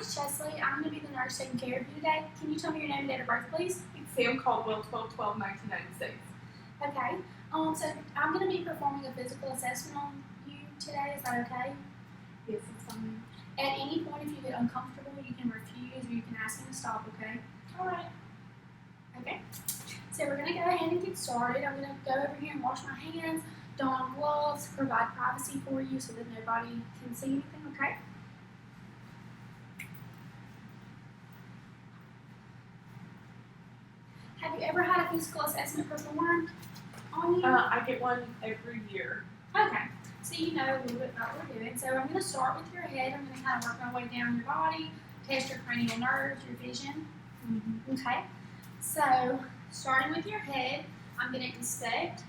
name's Cheslee. I'm going to be the nurse taking care of you today. Can you tell me your name and date of birth, please? It's Sam Caldwell, 12/12/1996. Okay. So I'm going to be performing a physical assessment on you today. Is that okay? Yes, it's fine. At any point, if you get uncomfortable, you can refuse or you can ask me to stop, okay? All right. Okay. So we're going to go ahead and get started. I'm going to go over here and wash my hands, don on gloves, provide privacy for you so that nobody can see anything, okay? Have you ever had a physical assessment performed on you? I get one every year. Okay, so you know a little bit about what we're doing. So I'm going to start with your head. I'm going to kind of work my way down your body, test your cranial nerves, your vision. Okay, so starting with your head, I'm going to inspect.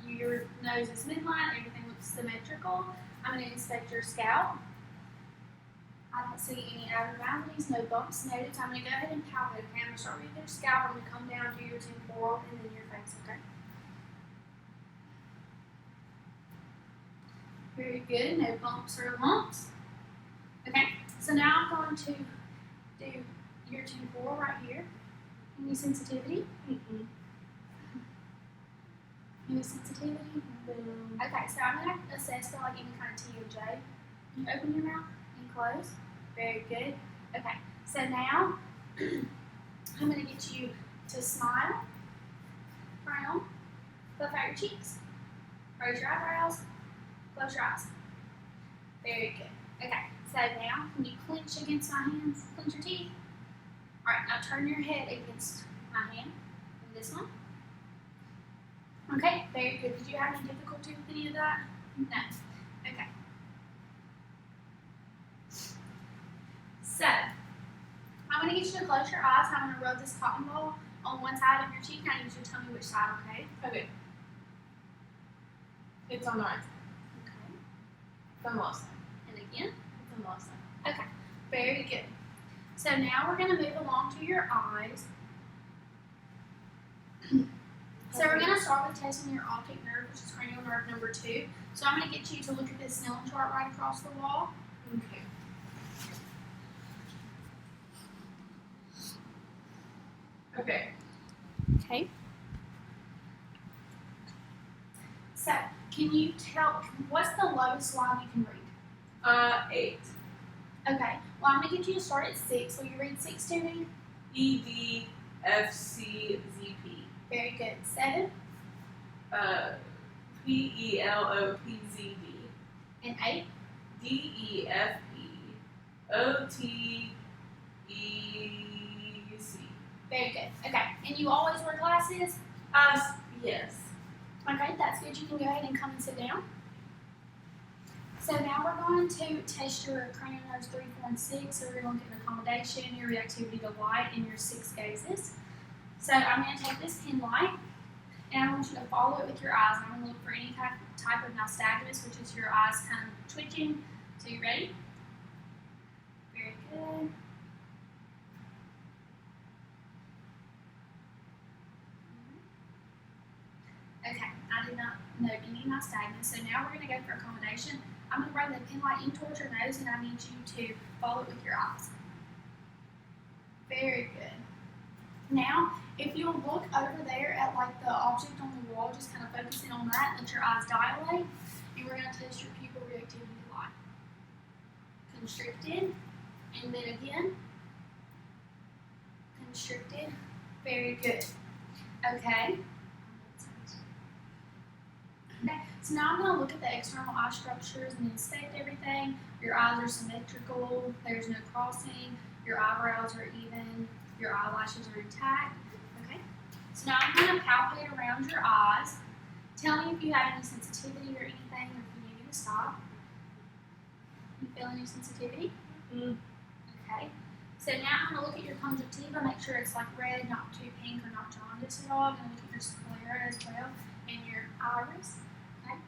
Your nose is midline, everything looks symmetrical. I'm going to inspect your scalp. I don't see any abnormalities, no bumps noted. So I'm going to go ahead and palpate. Okay, I'm going to start with your scalp. I'm going to come down to your temporal and then your face. Okay. Very good. No bumps or lumps. Okay. So now I'm going to do your temporal right here. Any sensitivity? Any sensitivity? Okay. So I'm going to assess for like any kind of TMJ. Can you open your mouth and close? Very good. Okay, so now I'm going to get you to smile, frown, puff out your cheeks, raise your eyebrows, close your eyes. Very good. Okay, so now can you clench against my hands, clench your teeth? All right, now turn your head against my hand, and this one. Okay, very good. Did you have any difficulty with any of that? No. Okay. So, I'm going to get you to close your eyes. I'm going to rub this cotton ball on one side of your cheek. Now, I need you to tell me which side, okay? Okay. It's on the right side. Okay. It's on the left side. And again? It's on the left side. Okay. Very good. So, now we're going to move along to your eyes. So, we're going to start with testing your optic nerve, which is cranial nerve number 2. So, I'm going to get you to look at this Snellen chart right across the wall. Okay. Okay. Okay. So, can you tell, what's the lowest line you can read? 8. Okay. Well, I'm going to get you to start at 6. Will you read 6 to me? E, D, F, C, Z, P. Very good. 7? P, E, L, O, P, Z, D. And 8? D, E, F, E, O, T, E, C. Very good. Okay. And you always wear glasses? Yes. Okay, that's good. You can go ahead and come and sit down. So now we're going to test your cranial nerves 3, 4, and 6. So we're going to get an accommodation, your reactivity to light, and your 6 gazes. So I'm going to take this pen light, and I want you to follow it with your eyes. I'm going to look for any type of nystagmus, which is your eyes kind of twitching. So you ready? Very good. Okay, I did not note any nystagmus, so now we're going to go for accommodation. I'm going to bring the pen light in towards your nose, and I need you to follow it with your eyes. Very good. Now, if you'll look over there at like the object on the wall, just kind of focusing on that, let your eyes dilate, and we're going to test your pupil reactivity to light. Constricted, and then again, constricted. Very good. Okay. Okay, so now I'm going to look at the external eye structures and inspect everything. Your eyes are symmetrical, there's no crossing, your eyebrows are even, your eyelashes are intact. Okay, so now I'm going to palpate around your eyes. Tell me if you have any sensitivity or anything, or if you need me to stop. You feel any sensitivity? Okay, so now I'm going to look at your conjunctiva, make sure it's like red, not too pink or not jaundice at all. I'm going to look at your sclera as well and your iris. Okay,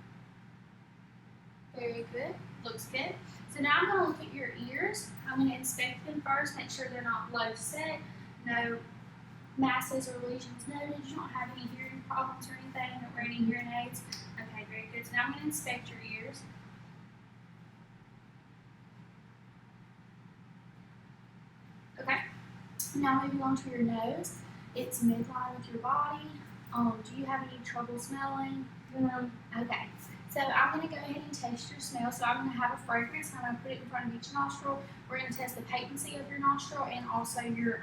very good, looks good. So now I'm going to look at your ears. I'm going to inspect them first, make sure they're not low set, no masses or lesions noted. You don't have any hearing problems or anything, you don't wear any hearing aids. Okay, very good. So now I'm going to inspect your ears. Now moving on to your nose. It's midline with your body. Do you have any trouble smelling? Okay. So I'm going to go ahead and taste your smell. So I'm going to have a fragrance. I'm going to put it in front of each nostril. We're going to test the patency of your nostril and also your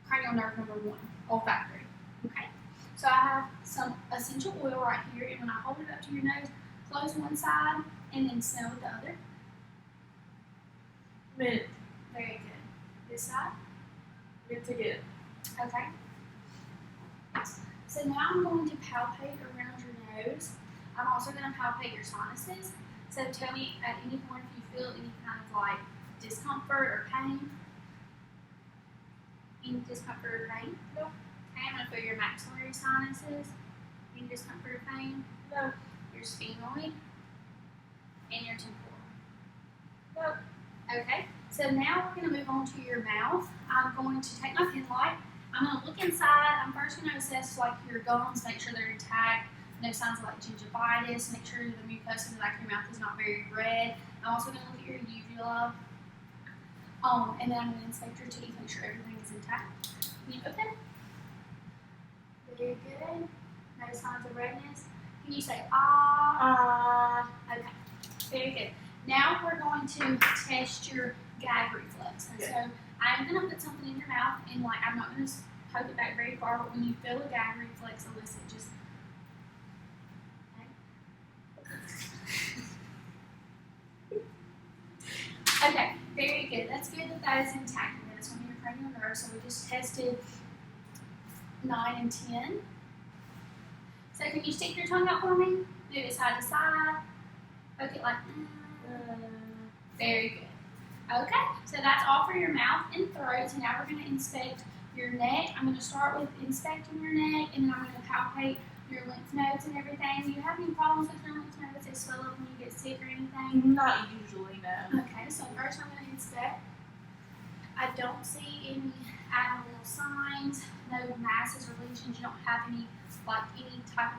cranial nerve number 1, olfactory. Okay. So I have some essential oil right here, and when I hold it up to your nose, close one side and then smell with the other. Mint. Very good. This side. Mint again. Okay. So now I'm going to palpate around your nose. I'm also going to palpate your sinuses. So tell me at any point if you feel any kind of like discomfort or pain. Any discomfort or pain? Nope. Okay, I'm going to feel your maxillary sinuses. Any discomfort or pain? No. Your sphenoid and your temporal. Nope. Okay, so now we're going to move on to your mouth. I'm going to take my pen light. I'm going to look inside. I'm first going to assess like your gums, make sure they're intact. No signs of like gingivitis. Make sure the mucosa in the back of your mouth is not very red. I'm also going to look at your uvula. And then I'm going to inspect your teeth, make sure everything is intact. Can you open? Very good. No signs of redness. Can you say ah? Okay. Very good. Now we're going to test your gag reflex. And so I'm going to put something in your mouth, and like I'm not going to poke it back very far, but when you feel a gag reflex elicit, just okay, very good. That's good that is intact. And that's one of your cranial nerves. So we just tested 9 and 10. So can you stick your tongue out for me? Move it side to side. Poke it like very good. Okay, so that's all for your mouth and throat. So now we're going to inspect your neck. I'm going to start with inspecting your neck, and then I'm going to palpate your lymph nodes and everything. Do you have any problems with your lymph nodes? They swell up when you get sick or anything? Not usually, no. Okay, so first I'm going to inspect. I don't see any abnormal signs, no masses or lesions. You don't have any type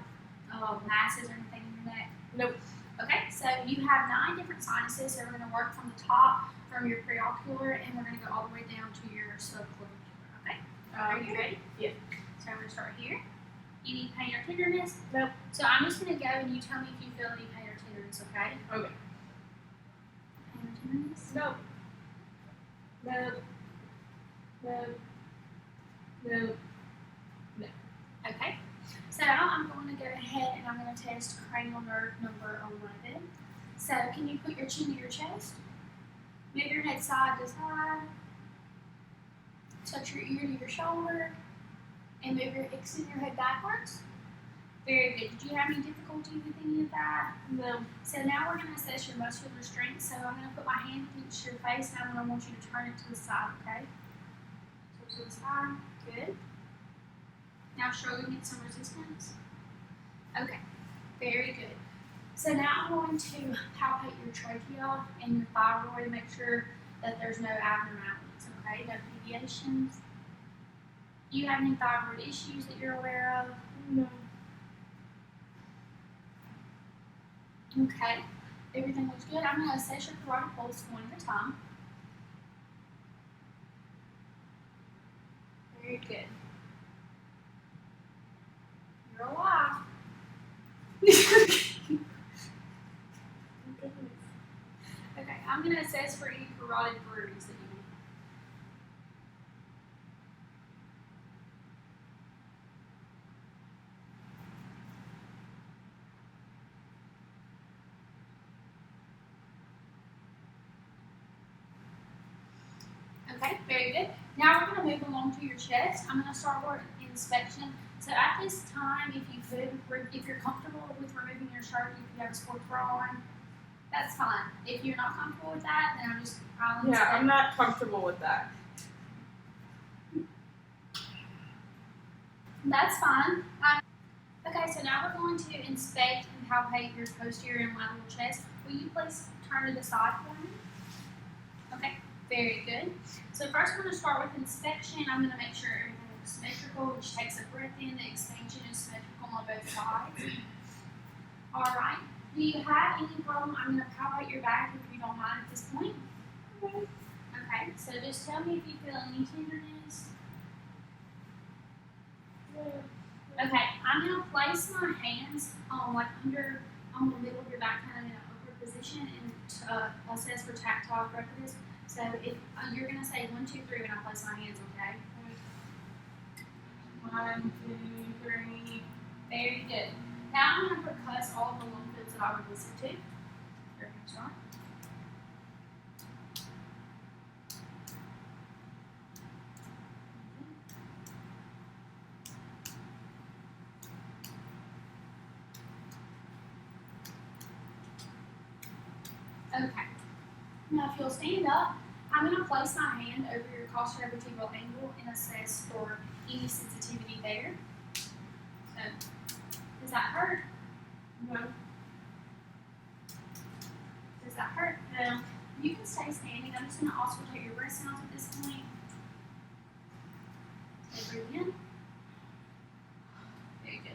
of masses or anything in your neck? Nope. Okay, so you have 9 different sinuses. So we're going to work from the top, from your preocular, and we're going to go all the way down to your subclavicular. Okay? Are you ready? Yeah. So I'm going to start here. Any pain or tenderness? Nope. So I'm just going to go and you tell me if you feel any pain or tenderness, okay? Okay. Pain or tenderness? Nope. Nope. Nope. Nope. Okay. So now I'm going to go ahead and I'm going to test cranial nerve number 11. So can you put your chin to your chest? Move your head side to side. Touch your ear to your shoulder. And extend your head backwards. Very good. Did you have any difficulty with any of that? No. So now we're going to assess your muscular strength. So I'm going to put my hand against your face and I'm going to want you to turn it to the side, okay? So to the side. Good. Now struggle against some resistance. Okay. Very good. So now I'm going to palpate your trachea and your thyroid, make sure that there's no abnormalities, okay? No deviations. Do you have any thyroid issues that you're aware of? No. Okay. Everything looks good. I'm going to assess your carotid pulse one at a time. Very good. You're alive. Okay, I'm going to assess for any carotid bruise that you Okay, very good. Now we're going to move along to your chest. I'm going to start with inspection. So at this time, if you're comfortable with removing your shirt, if you have a sports bra on, that's fine. If you're not comfortable with that, then I'll inspect. Yeah, I'm not comfortable with that. That's fine. Okay, so now we're going to inspect and palpate your posterior and lateral chest. Will you please turn to the side for me? Okay, very good. So first we're going to start with inspection. I'm going to make sure everything looks symmetrical, which takes a breath in. The expansion is symmetrical on both sides. All right. Do you have any problem? I'm going to palpate your back if you don't mind at this point. Okay. Okay, so just tell me if you feel any tenderness. Okay, I'm gonna place my hands like on the middle of your back, kind of in an upward position, and assess for tactile practice. So if you're gonna say 1, 2, 3 when I place my hands, okay? 1, 2, 3. Very good. Now I'm gonna percuss all of the lung fields that I would listen to. Your hands right. Okay. Now, if you'll stand up, I'm going to place my hand over your costovertebral angle and assess for any sensitivity there. So, does that hurt? No. Does that hurt? No. You can stay standing. I'm just going to auscultate your breath sounds at this point. Okay, breathe in. Very good.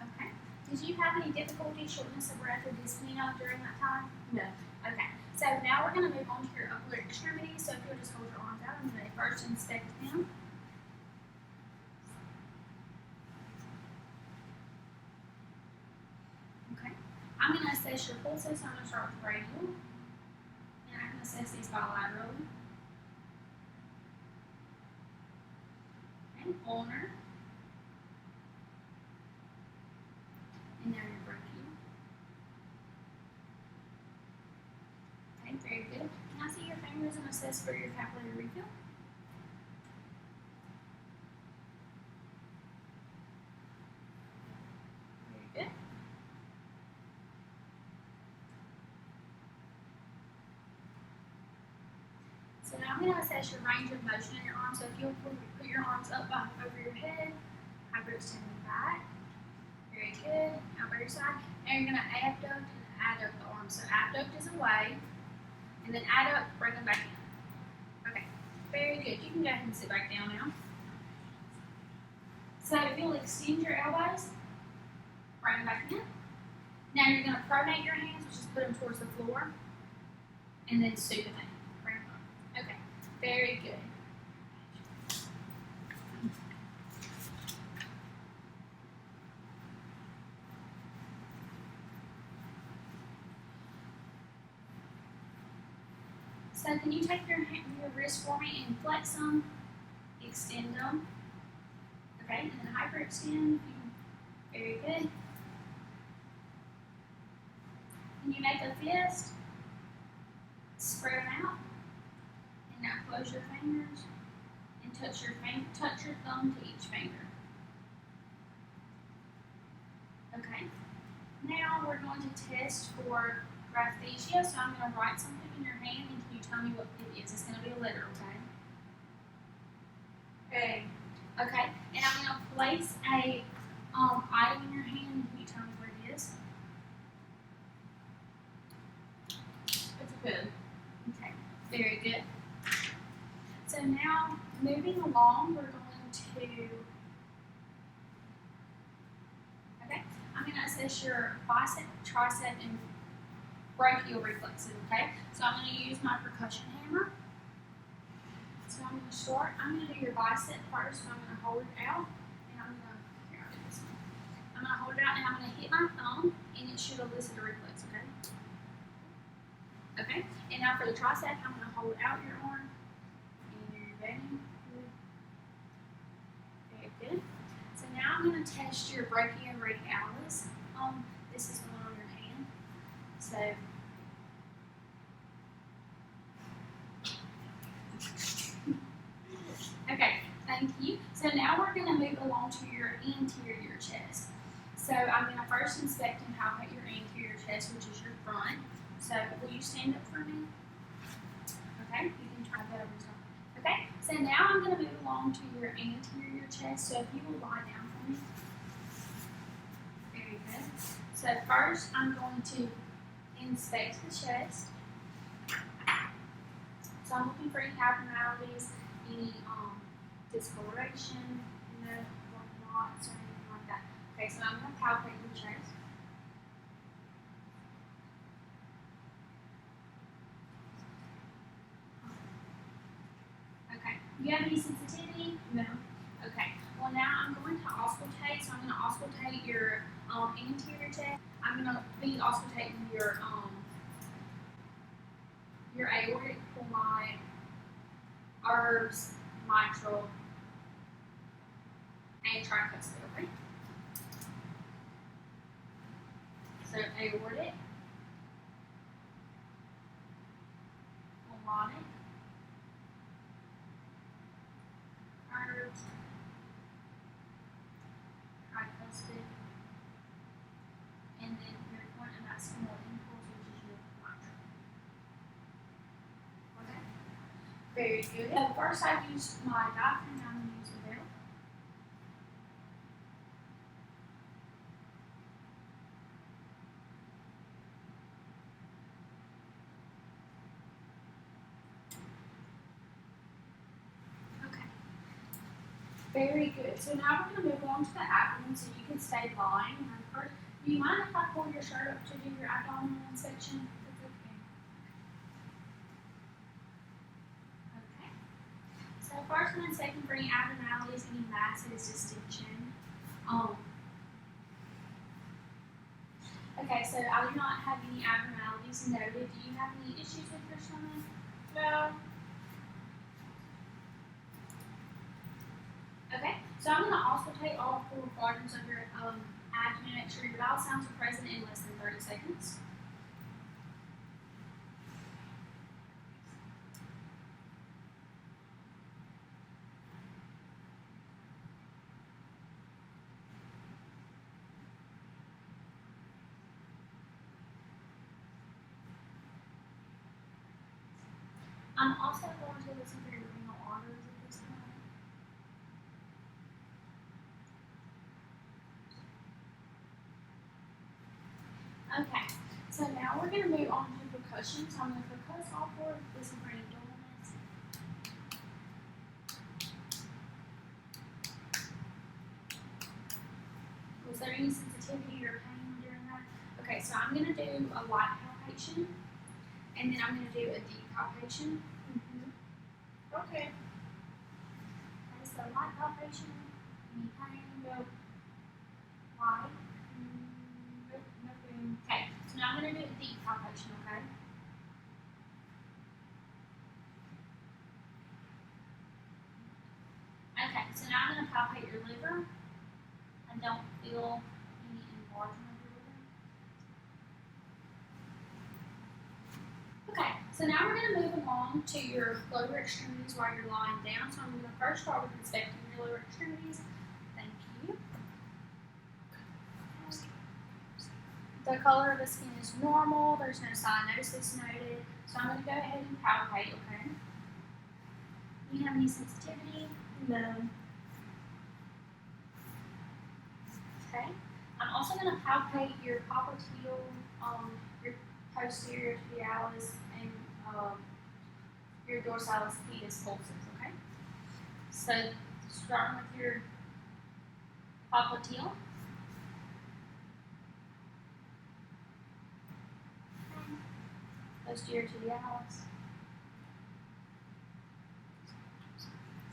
Okay. Did you have any difficulty, shortness of breath, or dyspnea during that time? No. Okay. So now we're going to move on to your upper extremities. So if you'll just hold your arms out, I'm going to first inspect them. Okay. I'm going to assess your pulses. I'm going to start with radial. And I can assess these bilaterally. Okay, ulnar. And now your brachial. Okay, very good. Can I see your fingers and assess for your capillary refill? Very good. So now I'm going to assess your range of motion in your arms. So if you'll put your arms up over your head, hyperextend back. Very good. Out by your side. Now you're going to abduct and adduct the arms. So abduct is away, and then adduct, bring them back in. Okay, very good. You can go ahead and sit back down now. So if you'll extend your elbows, bring them back in. Now you're going to pronate your hands, which is put them towards the floor, and then supinate. Bring them up. Okay, very good. So can you take your wrist for me and flex them, extend them, okay, and then hyperextend. Very good. Can you make a fist? Spread them out, and now close your fingers and touch your thumb to each finger. Okay. Now we're going to test for graphthesia. So I'm going to write something in your hand, and can you tell me what it is? It's going to be a letter, okay? A. Okay. And I'm going to place a item in your hand, and can you tell me what it is? It's a pen. Okay. Very good. So now moving along, we're going to. Okay. I'm going to assess your bicep, tricep, and brachial reflexes, okay? So I'm going to use my percussion hammer. So I'm going to start, I'm going to do your bicep first, so I'm going to hold it out, and I'm going to, here, I'll do this one. I'm going to hold it out, and I'm going to hit my thumb, and it should elicit a reflex, okay? Okay, and now for the tricep, I'm going to hold out your arm, and you're ready. Very good. So now I'm going to test your brachioradialis. This is going on your hand. So okay, thank you. So now we're going to move along to your anterior chest. So I'm going to first inspect and palpate your anterior chest, which is your front. So will you stand up for me? Okay, you can try that over top. Okay, so now I'm going to move along to your anterior chest. So if you will lie down for me. Very good. So first I'm going to Inspect the chest. So I'm looking for any abnormalities, any discoloration, knots or anything like that. Okay, so I'm going to palpate the chest. Okay. Do you have any sensitivity? No. Okay. Well, now I'm going to auscultate. So I'm going to auscultate your anterior chest. I'm going to be auscultating your aortic, pulmonary, herbs, mitral, and tricuspid. Okay. So aortic, pulmonic, herbs, tricuspid, and then your point of maximal impulse, which is your mitral. Okay. Very good. So first I used my diaphragm, now I'm going to use the bell. Okay. Very good. So now we're going to move on to the abdomen, so you can stay lying. First, do you mind if I pull your shirt up to do your abdominal inspection? That's okay. Okay. So first I'm checking for any abnormalities, any masses, distension. Okay, so I do not have any abnormalities noted. Do you have any issues with your stomach? No. Okay, so I'm going to auscultate all four quadrants of your abdomen. Make sure your vital sounds are present in less than 30 seconds. I'm also going to listen for your renal arteries at this point. Okay, so now we're going to move on to percussion. So I'm going to percuss all four, listen for any dullness. Was there any sensitivity or pain during that? Okay, so I'm going to do a light palpation, and then I'm going to do a deep palpation. Okay. Okay, so light palpation, any pain, no light. Nope, nothing. Okay, so now I'm going to do a deep palpation, okay? Okay, so now I'm going to palpate your liver. I don't feel any enlargement of your liver. Okay, so now we're going to move along to your lower extremities while you're lying down. So I'm going to first start with inspecting your lower extremities. Thank you. The color of the skin is normal. There's no cyanosis noted. So I'm going to go ahead and palpate, okay? Do you have any sensitivity? No. Okay. I'm also going to palpate your popliteal, your posterior tibialis, and your dorsalis pedis pulses, okay? So starting with your popliteal. Posterior tibialis.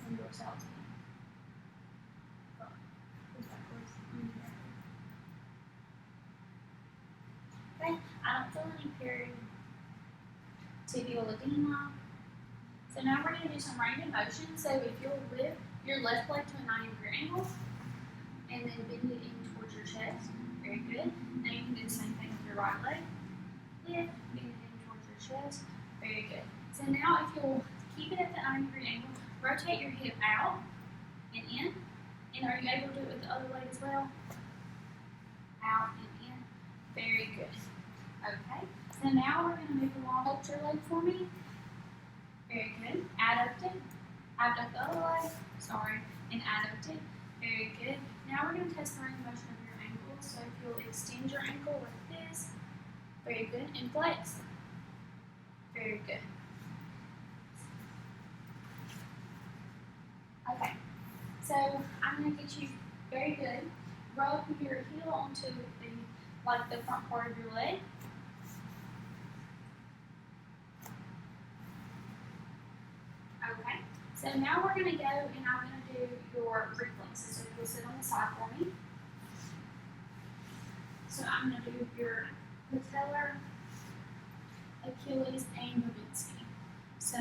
And dorsalis pedis. Okay, I don't feel any peritibial edema. So now we're going to do some range of motion. So if you'll lift your left leg to a 90-degree angle and then bend it in towards your chest. Very good. Now you can do the same thing with your right leg. Lift, bend it in towards your chest. Very good. So now if you'll keep it at the 90-degree angle, rotate your hip out and in. And are you able to do it with the other leg as well? Out and in. Very good. Okay. So now we're going to move along. Hold your leg for me. Very good. Adduct it. Abduct the other leg. Sorry. And adduct it. Very good. Now we're going to test the range of motion of your ankle. So if you'll extend your ankle like this, Very good. And flex. Very good. Okay. So I'm going to get you very good. Roll your heel onto the front part of your leg. Okay. So now we're going to go and I'm going to do your reflexes. So you'll sit on the side for me. So I'm going to do your patellar, Achilles, and Babinski. So,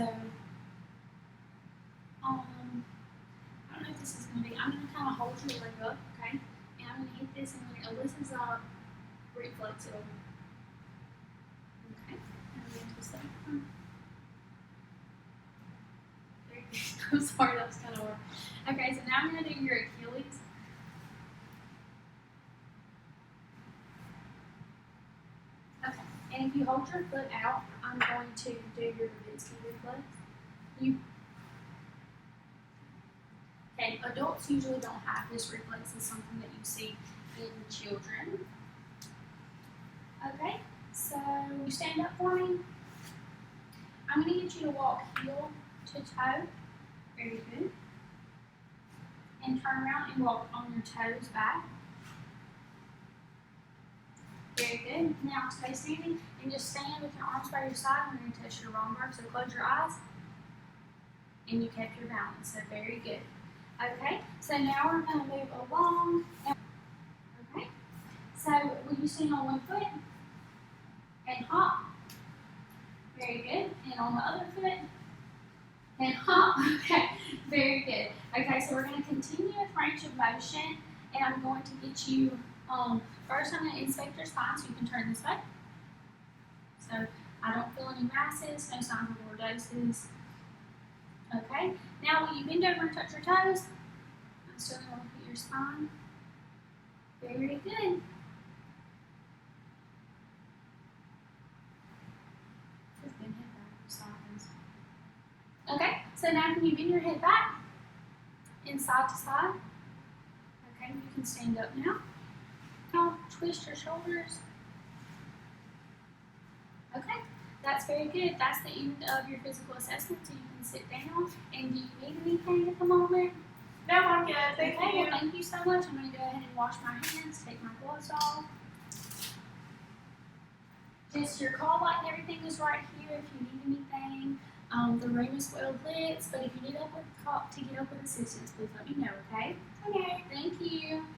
I don't know if this is going to be, I'm going to kind of hold your leg up, okay? And I'm going to hit this, and when it listens up, reflex it over. Okay, and then twist that. Very good. I'm sorry, that was kind of hard. Okay, so now I'm going to do your Achilles. Okay, and if you hold your foot out, I'm going to do your Babinski reflex. Okay, adults usually don't have this reflex. It's something that you see in children. Okay, so you stand up for me. I'm going to get you to walk heel to toe. Very good. And turn around and walk on your toes back. Very good. Now stay standing and just stand with your arms by your side. We're going to touch your rombar. So close your eyes. And you kept your balance. So very good. Okay, so now we're going to move along. Okay, so will you stand on one foot and hop? Very good. And on the other foot and hop. Okay, very good. Okay, so we're going to continue with range of motion, and I'm going to get you, first I'm going to inspect your spine so you can turn this way. So I don't feel any masses, no signs of lordosis. Okay, now will you bend over and touch your toes? I'm still going to look at your spine. Very good. Just bend head back or sideways. Okay, so now can you bend your head back and side to side? Okay, you can stand up now. Now twist your shoulders. Okay, that's very good. That's the end of your physical assessment, so you can sit down. And do you need anything at the moment? No, I'm good. Thank Okay, you. well, thank you so much. I'm going to go ahead and wash my hands, take my gloves off. Just your call light and everything is right here if you need anything. The room is well lit, but if you need to get up with assistance, please let me know, okay? Okay. Thank you.